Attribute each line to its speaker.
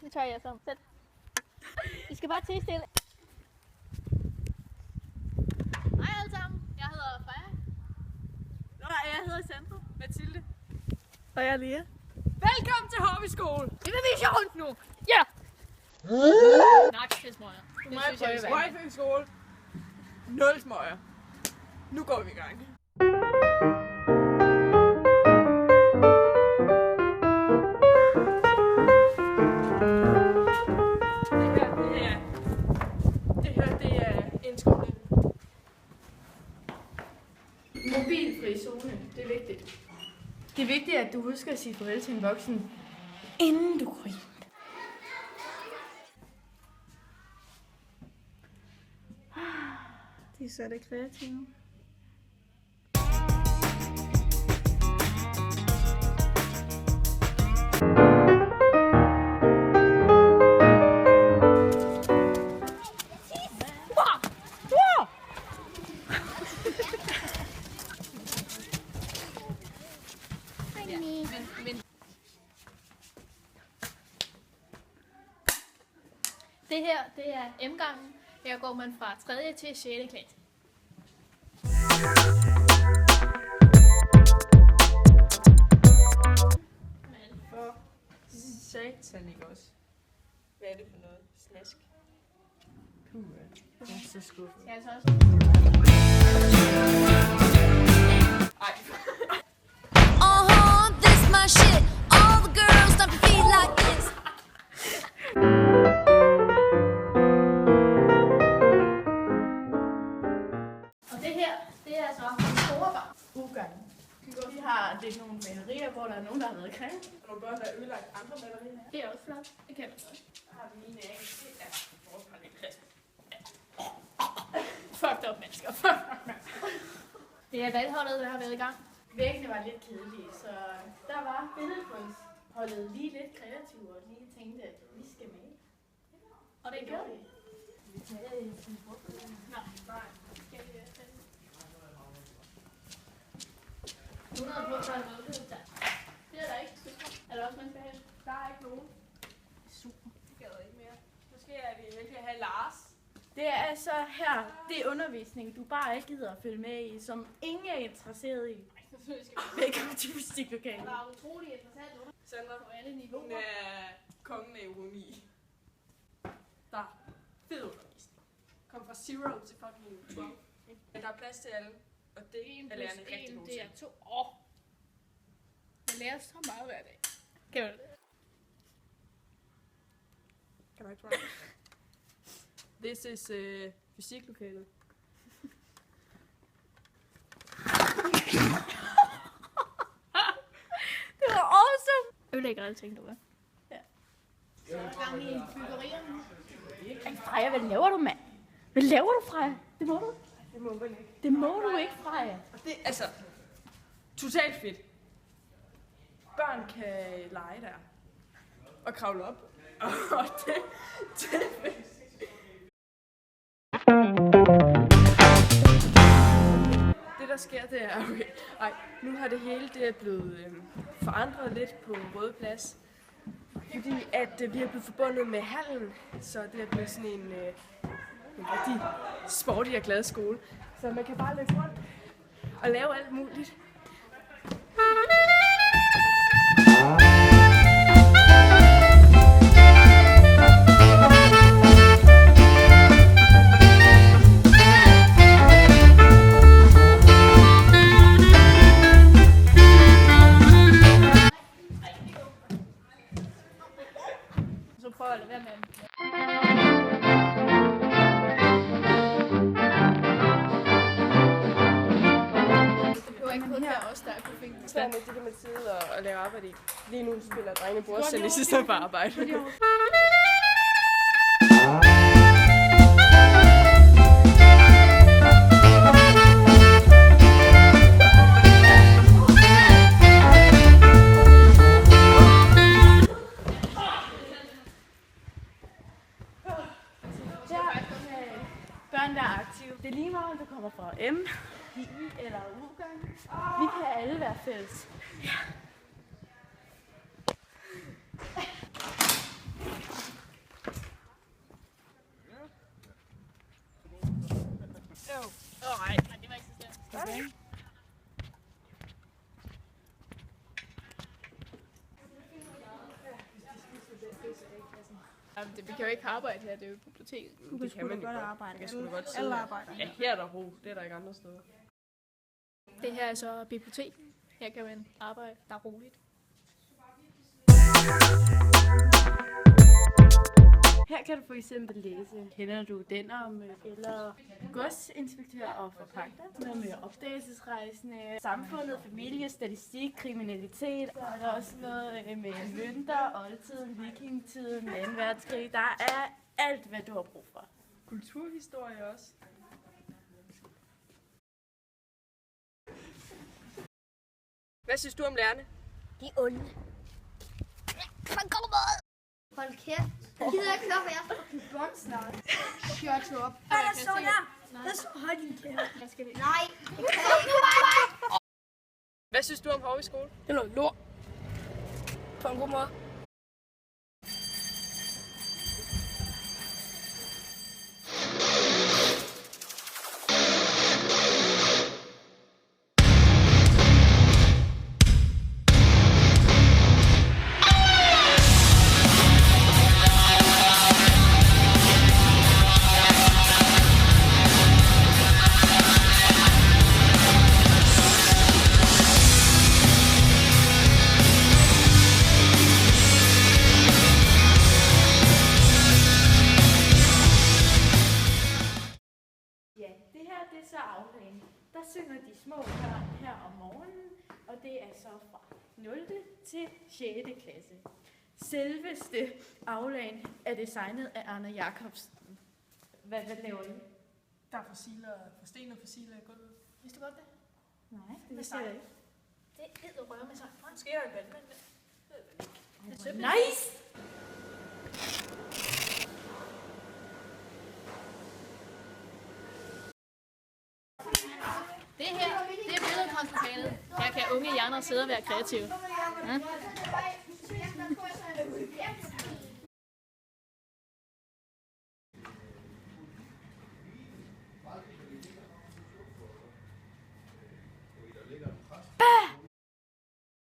Speaker 1: Det tør jeg så selv. I skal bare tage stille. Hej alle sammen. Jeg hedder Freja.
Speaker 2: Nej, jeg hedder Sandra. Mathilde.
Speaker 3: Og jeg er Lia.
Speaker 2: Velkommen til Hobbyskole.
Speaker 1: Det vil vi sjovt nu. Ja. Nej, det smøger. Det synes jeg, vi skal.
Speaker 2: Højfødsskole. 0 smøger. Nu går vi i gang. Det her er en skole.
Speaker 3: Mobilfri zone, det er vigtigt. Det er vigtigt, at du husker at sige farvel til en voksen, inden du går ind. De er så det kreative.
Speaker 1: Det her, det er M-gangen. Her går man fra 3. til 6. klasse.
Speaker 2: For satan, ikke også? Hvad er det for noget? Snask.
Speaker 3: Jeg er så skuffet.
Speaker 1: Skal jeg så også?
Speaker 2: Ej.
Speaker 4: This my shit. All the girls stop to feel like this.
Speaker 1: Og det her, det er så en store bar.
Speaker 3: Ugang. Vi har lidt nogle malerier, hvor der er nogen, der har været kring.
Speaker 2: Og nogle børn, der har ødelagt andre malerier.
Speaker 1: Det er også flot. Det kan man godt.
Speaker 2: Der har vi en af. Det er vores parallelklasse.
Speaker 1: Fucked up mennesker. Fucked up mennesker. Det er valgholdet, der har været i gang.
Speaker 3: Væggene var lidt kedelige, så der var billedkunstholdet lige lidt kreativt og lige tænkte, at vi skal med.
Speaker 1: Og det
Speaker 3: gør
Speaker 1: gjorde
Speaker 3: vi. Vi tager sin fodbold.
Speaker 1: Nej. Skal vi tage 100 på, så er det noget, det er der ikke. Er der også, man skal have?
Speaker 2: Der er ikke nogen.
Speaker 1: Super.
Speaker 2: Det gad ikke mere. Måske er vi heldige at have Lars.
Speaker 3: Det er altså her, det er undervisning, du bare ikke gider at følge med i, som ingen er interesseret i.
Speaker 1: Selvfølgelig skal vi.
Speaker 3: Velkommen til musiklokalet.
Speaker 1: Der er utrolig interessant
Speaker 2: Sandra,
Speaker 1: på alle
Speaker 2: hun
Speaker 1: niveauer.
Speaker 2: er kongen af ironi. Der er fed undervisning. Kom fra 0 til fucking 12. Men der er plads til alle, og det
Speaker 1: 1
Speaker 2: er
Speaker 1: plus
Speaker 2: lærerne rigtig
Speaker 1: 1,
Speaker 2: gode
Speaker 1: det
Speaker 2: til.
Speaker 1: er 2 år. Jeg lærer så meget hver dag. Kan du det?
Speaker 2: Kan du ikke try? This is fysiklokalet.
Speaker 1: Det var awesome! Ødelægger alle ting, du var. Ja. Så er der gang i byggerierne.
Speaker 3: Ej, Freja, hvad laver du, mand? Hvad laver du, Freja? Det må du.
Speaker 2: Det må man ikke.
Speaker 3: Det må du ikke, Freja.
Speaker 2: Og det er altså totalt fedt. Børn kan lege der. Og kravle op. Og det er fedt. Det der sker, det er okay. Ej, nu har det hele det er blevet forandret lidt på Røde Plads. Fordi at vi er blevet forbundet med hallen, så det er blevet sådan en rigtig sporty og glad skole. Så man kan bare løbe rundt og lave alt muligt.
Speaker 1: Så prøv at lade være med det. Det var ikke kun her også, der kunne finde
Speaker 2: Så det kan man sidde og lave arbejde i. Lige nu spiller drenge bordtennis i stedet for arbejde.
Speaker 3: Børn, der er aktive. Det er lige meget, om du kommer fra M, I eller U-gang. Vi kan alle være fælles. Ja.
Speaker 1: Jamen, vi kan jo ikke arbejde her, det er jo biblioteket.
Speaker 2: Det kan man jo godt.
Speaker 3: arbejde.
Speaker 2: Jeg kan sgu da godt sidde
Speaker 3: Alle
Speaker 2: her.
Speaker 3: arbejder.
Speaker 2: Ja, her er der ro. Det er der ikke andre steder.
Speaker 1: Det her er så bibliotek. Her kan man arbejde, der er roligt.
Speaker 3: Her kan du for eksempel læse, kender du den om, eller godsinspektør og forpagter, noget med opdagelsesrejsende, samfundet, familie, statistik, kriminalitet, og der er også noget med mønter, oldtiden, vikingetiden, 2. verdenskrig. Der er alt, hvad du har brug for.
Speaker 2: Kulturhistorie også. Hvad synes du om lærerne?
Speaker 5: De er onde. Kom med! Hold kæft. Jeg gider ikke høre, for jeg skal på bånd snart. Shut up. Hvad der så der? Der så hold din kæft. Nej, det kan jeg ikke.
Speaker 2: Hvad synes du om Hovby skole?
Speaker 6: Det er noget lort. På en god måde.
Speaker 3: Ja, det her det er så aflagen. Der synger de små børn her om morgenen, og det er så fra 0. til 6. klasse. Selveste aflagen er designet af Arne Jacobsen. Hvad laver I?
Speaker 2: Der er fossiler, sten og fossiler i gulvet.
Speaker 1: Vidste du godt det?
Speaker 3: Nej, det vidste jeg ikke.
Speaker 1: Det er ed og røre med sig.
Speaker 2: Måske er det en vandmand.
Speaker 3: Nice!
Speaker 1: Det her, det er billedkunstlokalet. Her kan unge hjerner sidde og være kreative. Ja?